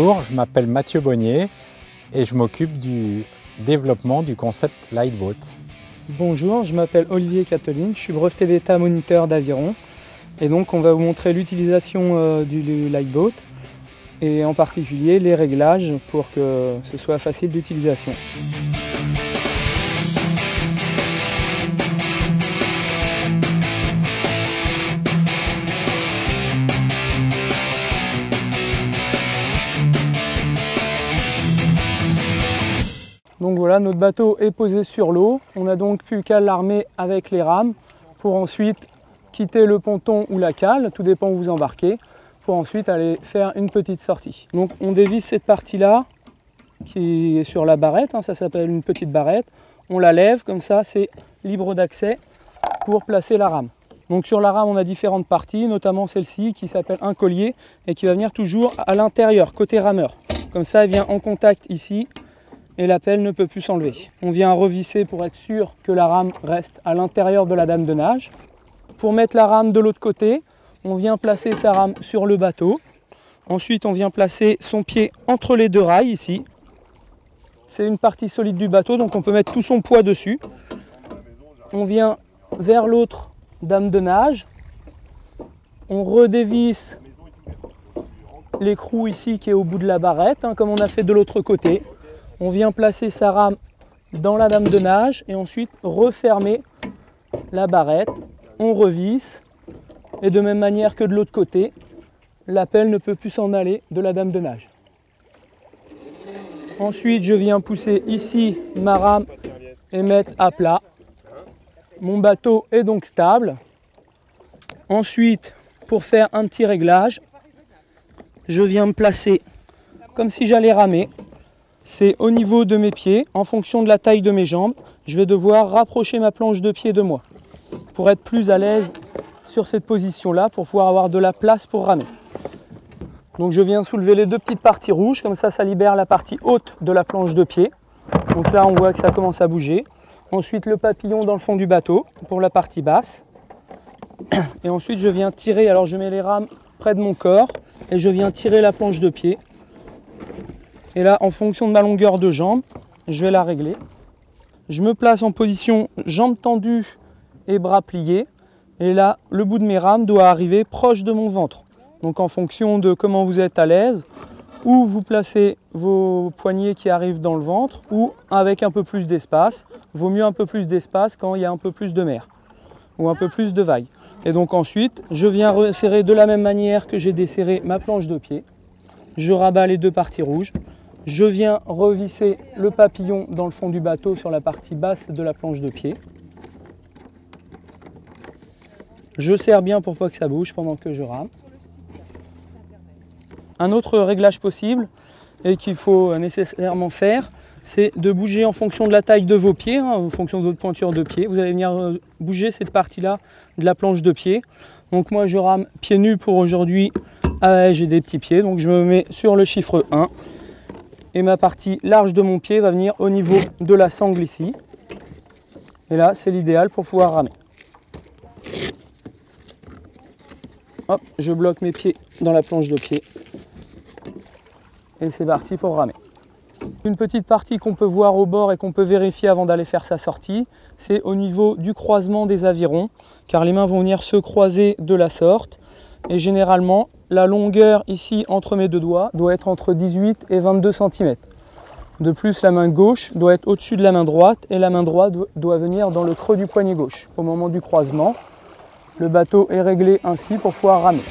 Bonjour, je m'appelle Mathieu Bonnier et je m'occupe du développement du concept Lightboat. Bonjour, je m'appelle Olivier Cateline, je suis breveté d'état moniteur d'aviron et donc on va vous montrer l'utilisation du Lightboat et en particulier les réglages pour que ce soit facile d'utilisation. Donc voilà, notre bateau est posé sur l'eau. On n'a donc plus qu'à l'armer avec les rames pour ensuite quitter le ponton ou la cale, tout dépend où vous embarquez, pour ensuite aller faire une petite sortie. Donc on dévisse cette partie-là qui est sur la barrette, ça s'appelle une petite barrette. On la lève, comme ça c'est libre d'accès pour placer la rame. Donc sur la rame on a différentes parties, notamment celle-ci qui s'appelle un collier et qui va venir toujours à l'intérieur, côté rameur. Comme ça elle vient en contact ici et la pelle ne peut plus s'enlever. On vient revisser pour être sûr que la rame reste à l'intérieur de la dame de nage. Pour mettre la rame de l'autre côté, on vient placer sa rame sur le bateau. Ensuite, on vient placer son pied entre les deux rails ici. C'est une partie solide du bateau, donc on peut mettre tout son poids dessus. On vient vers l'autre dame de nage. On redévisse l'écrou ici qui est au bout de la barrette, comme on a fait de l'autre côté. On vient placer sa rame dans la dame de nage et ensuite refermer la barrette. On revisse et de même manière que de l'autre côté, la pelle ne peut plus s'en aller de la dame de nage. Ensuite, je viens pousser ici ma rame et mettre à plat. Mon bateau est donc stable. Ensuite, pour faire un petit réglage, je viens me placer comme si j'allais ramer. C'est au niveau de mes pieds, en fonction de la taille de mes jambes, je vais devoir rapprocher ma planche de pied de moi pour être plus à l'aise sur cette position-là, pour pouvoir avoir de la place pour ramer. Donc je viens soulever les deux petites parties rouges, comme ça libère la partie haute de la planche de pied. Donc là on voit que ça commence à bouger. Ensuite le papillon dans le fond du bateau pour la partie basse. Et ensuite je viens tirer, alors je mets les rames près de mon corps et je viens tirer la planche de pied. Et là, en fonction de ma longueur de jambe, je vais la régler. Je me place en position jambes tendues et bras pliés. Et là, le bout de mes rames doit arriver proche de mon ventre. Donc en fonction de comment vous êtes à l'aise, ou vous placez vos poignets qui arrivent dans le ventre, ou avec un peu plus d'espace. Vaut mieux un peu plus d'espace quand il y a un peu plus de mer, ou un peu plus de vagues. Et donc ensuite, je viens resserrer de la même manière que j'ai desserré ma planche de pied. Je rabats les deux parties rouges. Je viens revisser le papillon dans le fond du bateau sur la partie basse de la planche de pied. Je serre bien pour pas que ça bouge pendant que je rame. Un autre réglage possible et qu'il faut nécessairement faire, c'est de bouger en fonction de la taille de vos pieds, en fonction de votre pointure de pied. Vous allez venir bouger cette partie-là de la planche de pied. Donc moi je rame pieds nus pour aujourd'hui. J'ai des petits pieds, donc je me mets sur le chiffre 1. Et ma partie large de mon pied va venir au niveau de la sangle ici. Et là, c'est l'idéal pour pouvoir ramer. Hop, je bloque mes pieds dans la planche de pied. Et c'est parti pour ramer. Une petite partie qu'on peut voir au bord et qu'on peut vérifier avant d'aller faire sa sortie, c'est au niveau du croisement des avirons, car les mains vont venir se croiser de la sorte. Et généralement, la longueur ici entre mes deux doigts doit être entre 18 et 22 cm. De plus, la main gauche doit être au-dessus de la main droite et la main droite doit venir dans le creux du poignet gauche. Au moment du croisement, le bateau est réglé ainsi pour pouvoir ramer.